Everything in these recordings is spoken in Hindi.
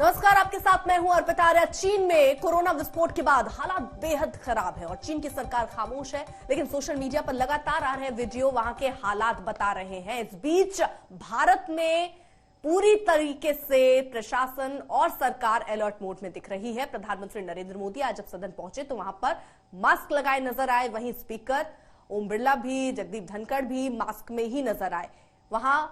नमस्कार, आपके साथ मैं हूं अर्पिता आर्या। चीन में कोरोना विस्फोट के बाद हालात बेहद खराब है और चीन की सरकार खामोश है, लेकिन सोशल मीडिया पर लगातार आ रहे वीडियो वहां के हालात बता रहे हैं। इस बीच भारत में पूरी तरीके से प्रशासन और सरकार अलर्ट मोड में दिख रही है। प्रधानमंत्री नरेंद्र मोदी आज जब सदन पहुंचे तो वहां पर मास्क लगाए नजर आए। वहीं स्पीकर ओम बिरला भी, जगदीप धनखड़ भी मास्क में ही नजर आए। वहां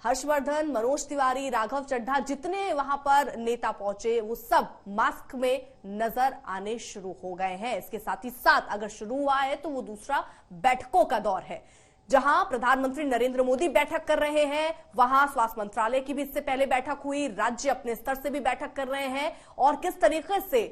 हर्षवर्धन, मनोज तिवारी, राघव चड्ढा, जितने वहां पर नेता पहुंचे वो सब मास्क में नजर आने शुरू हो गए हैं। इसके साथ ही साथ अगर शुरू हुआ है तो वो दूसरा बैठकों का दौर है, जहां प्रधानमंत्री नरेंद्र मोदी बैठक कर रहे हैं। वहां स्वास्थ्य मंत्रालय की भी इससे पहले बैठक हुई, राज्य अपने स्तर से भी बैठक कर रहे हैं और किस तरीके से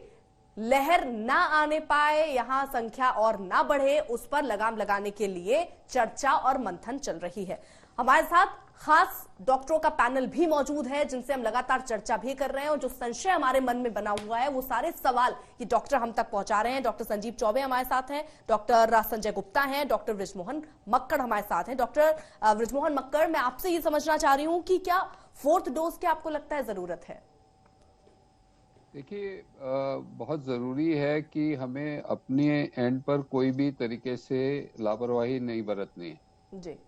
लहर ना आने पाए, यहां संख्या और ना बढ़े, उस पर लगाम लगाने के लिए चर्चा और मंथन चल रही है। हमारे साथ खास डॉक्टरों का पैनल भी मौजूद है जिनसे हम लगातार चर्चा भी कर रहे हैं और जो संशय हमारे मन में बना हुआ है वो सारे सवाल ये डॉक्टर हम तक पहुंचा रहे हैं। डॉक्टर संजीव चौबे हमारे साथ हैं, डॉक्टर संजय गुप्ता हैं, डॉक्टर बृजमोहन मक्कड़ हमारे साथ हैं। डॉक्टर बृजमोहन मक्कड़, मैं आपसे ये समझना चाह रही हूं कि क्या फोर्थ डोज की आपको लगता है जरूरत है? देखिए, बहुत ज़रूरी है कि हमें अपने एंड पर कोई भी तरीके से लापरवाही नहीं बरतनी है जी।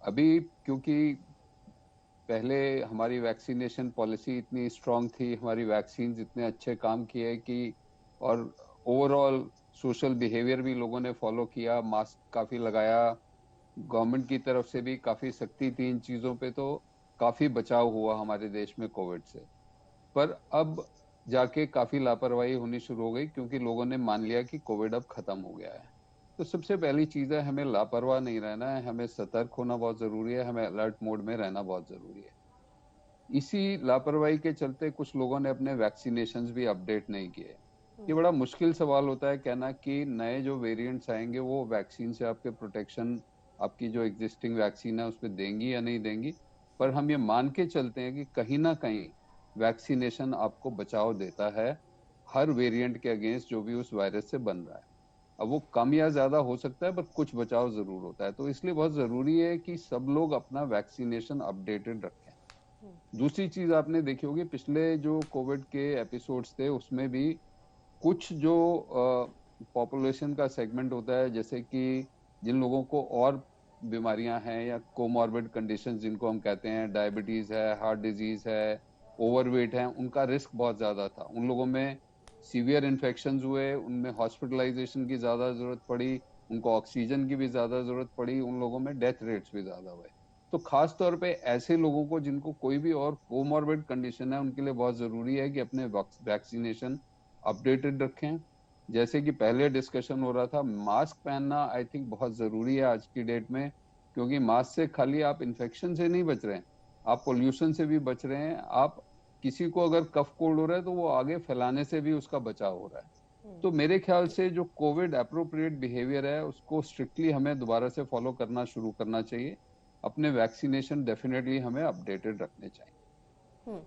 अभी, क्योंकि पहले हमारी वैक्सीनेशन पॉलिसी इतनी स्ट्रांग थी, हमारी वैक्सीन इतने अच्छे काम किए कि, और ओवरऑल सोशल बिहेवियर भी लोगों ने फॉलो किया, मास्क काफ़ी लगाया, गवर्नमेंट की तरफ से भी काफ़ी सख्ती थी इन चीज़ों पे, तो काफ़ी बचाव हुआ हमारे देश में कोविड से। पर अब जाके काफ़ी लापरवाही होनी शुरू हो गई क्योंकि लोगों ने मान लिया कि कोविड अब ख़त्म हो गया है। तो सबसे पहली चीज़ है, हमें लापरवाह नहीं रहना है, हमें सतर्क होना बहुत ज़रूरी है, हमें अलर्ट मोड में रहना बहुत ज़रूरी है। इसी लापरवाही के चलते कुछ लोगों ने अपने वैक्सीनेशंस भी अपडेट नहीं किए। ये बड़ा मुश्किल सवाल होता है कहना कि नए जो वेरिएंट्स आएंगे वो वैक्सीन से आपके प्रोटेक्शन, आपकी जो एग्जिस्टिंग वैक्सीन है उस पर देंगी या नहीं देंगी, पर हम ये मान के चलते हैं कि कहीं ना कहीं वैक्सीनेशन आपको बचाव देता है हर वेरिएंट के अगेंस्ट जो भी उस वायरस से बन रहा है। अब वो कम या ज्यादा हो सकता है पर कुछ बचाव जरूर होता है, तो इसलिए बहुत जरूरी है कि सब लोग अपना वैक्सीनेशन अपडेटेड रखें। दूसरी चीज आपने देखी होगी, पिछले जो कोविड के एपिसोड्स थे उसमें भी कुछ जो पॉपुलेशन का सेगमेंट होता है, जैसे कि जिन लोगों को और बीमारियां हैं या कोमॉर्बिड कंडीशंस जिनको हम कहते हैं, डायबिटीज है, हार्ट डिजीज है, ओवरवेट है, उनका रिस्क बहुत ज्यादा था। उन लोगों में सीवियर इन्फेक्शंस हुए, उनमें हॉस्पिटलाइजेशन की ज्यादा जरूरत पड़ी, उनको ऑक्सीजन की भी ज्यादा जरूरत पड़ी, उन लोगों में डेथ रेट्स भी ज्यादा हुए। तो खास तौर पे ऐसे लोगों को जिनको कोई भी और कोमॉर्बिड कंडीशन है उनके लिए बहुत जरूरी है कि अपने वैक्सीनेशन अपडेटेड रखें। जैसे कि पहले डिस्कशन हो रहा था, मास्क पहनना आई थिंक बहुत जरूरी है आज की डेट में, क्योंकि मास्क से खाली आप इन्फेक्शन से नहीं बच रहे हैं, आप पोल्यूशन से भी बच रहे हैं। आप किसी को अगर कफ कोल्ड हो रहा है तो वो आगे फैलाने से भी उसका बचाव हो रहा है। तो मेरे ख्याल से जो कोविड अप्रोप्रिएट बिहेवियर है उसको स्ट्रिक्टली हमें दोबारा से फॉलो करना शुरू करना चाहिए। अपने वैक्सीनेशन डेफिनेटली हमें अपडेटेड रखने चाहिए।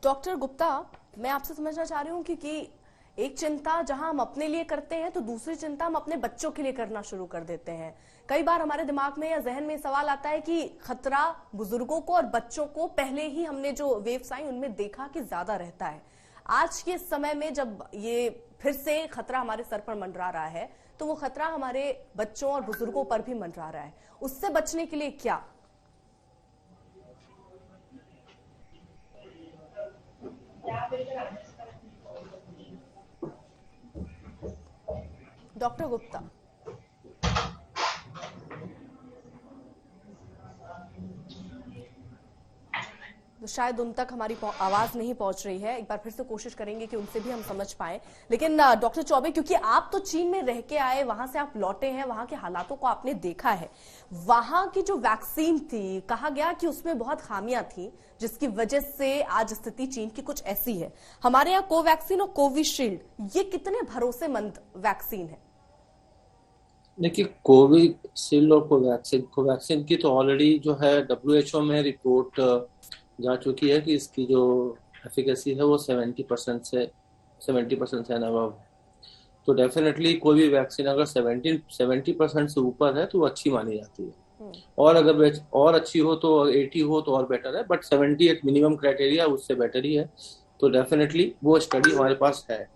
डॉक्टर गुप्ता, मैं आपसे समझना चाह रही हूँ कि एक चिंता जहां हम अपने लिए करते हैं तो दूसरी चिंता हम अपने बच्चों के लिए करना शुरू कर देते हैं। कई बार हमारे दिमाग में या जहन में सवाल आता है कि खतरा बुजुर्गों को और बच्चों को पहले ही हमने जो वेव्स आई उनमें देखा कि ज्यादा रहता है। आज के समय में जब ये फिर से खतरा हमारे सर पर मंडरा रहा है तो वो खतरा हमारे बच्चों और बुजुर्गों पर भी मंडरा रहा है। उससे बचने के लिए क्या? डॉक्टर गुप्ता, तो शायद उन तक हमारी आवाज नहीं पहुंच रही है। एक बार फिर से कोशिश करेंगे कि उनसे भी हम समझ पाए। लेकिन डॉक्टर चौबे, क्योंकि आप तो चीन में रह के आए, वहां से आप लौटे हैं, वहां के हालातों को आपने देखा है। वहां की जो वैक्सीन थी, कहा गया कि उसमें बहुत खामियां थी जिसकी वजह से आज स्थिति चीन की कुछ ऐसी है। हमारे यहाँ कोवैक्सीन और कोविशील्ड, ये कितने भरोसेमंद वैक्सीन है? देखिए, कोविशील्ड और कोवैक्सीन की तो ऑलरेडी जो है WHO में रिपोर्ट जा चुकी है कि इसकी जो एफिकेसी है वो 70% से अबव है। तो डेफिनेटली कोई भी वैक्सीन अगर 70% से ऊपर है तो वो अच्छी मानी जाती है। और अगर और अच्छी हो तो 80 हो तो और बेटर है, बट 70 एक मिनिमम क्राइटेरिया, उससे बेटर ही है। तो डेफिनेटली वो स्टडी हमारे पास है।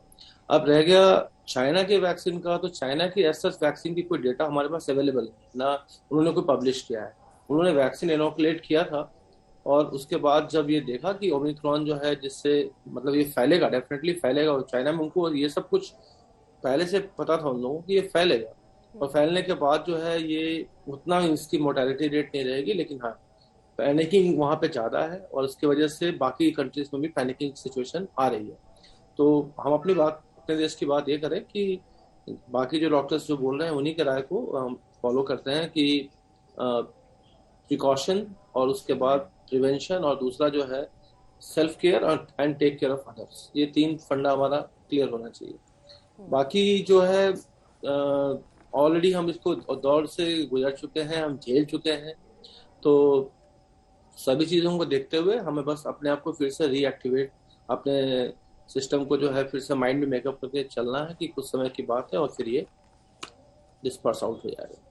अब रह गया चाइना के वैक्सीन का, तो चाइना की एज वैक्सीन की कोई डेटा हमारे पास अवेलेबल नहीं ना, उन्होंने कोई पब्लिश किया है। उन्होंने वैक्सीन इनोकुलेट किया था और उसके बाद जब ये देखा कि ओमिक्रॉन जो है, जिससे मतलब ये फैलेगा, डेफिनेटली फैलेगा, और चाइना में उनको ये सब कुछ पहले से पता था उन लोगों कि ये फैलेगा, और फैलने के बाद जो है ये उतना इसकी मोर्टेलिटी रेट नहीं रहेगी, लेकिन हाँ पैनिकिंग वहाँ पे ज़्यादा है, और उसकी वजह से बाकी कंट्रीज में भी पैनिकिंग सिचुएशन आ रही है। तो हम अपने देश की बात ये करें कि बाकी जो डॉक्टर्स जो बोल रहे हैं उन्हीं के राय को हम फॉलो करते हैं कि प्रिकॉशन, और उसके बाद प्रिवेंशन, और दूसरा जो है self care and take care of others. ये 3 फंडा हमारा क्लियर होना चाहिए। बाकी जो है ऑलरेडी हम इसको दौर से गुजर चुके हैं, हम झेल चुके हैं, तो सभी चीज़ों को देखते हुए हमें बस अपने आप को फिर से रीएक्टिवेट, अपने सिस्टम को जो है फिर से माइंड में मेकअप करके चलना है कि कुछ समय की बात है और फिर ये डिस्पर्स आउट हो जाएगा।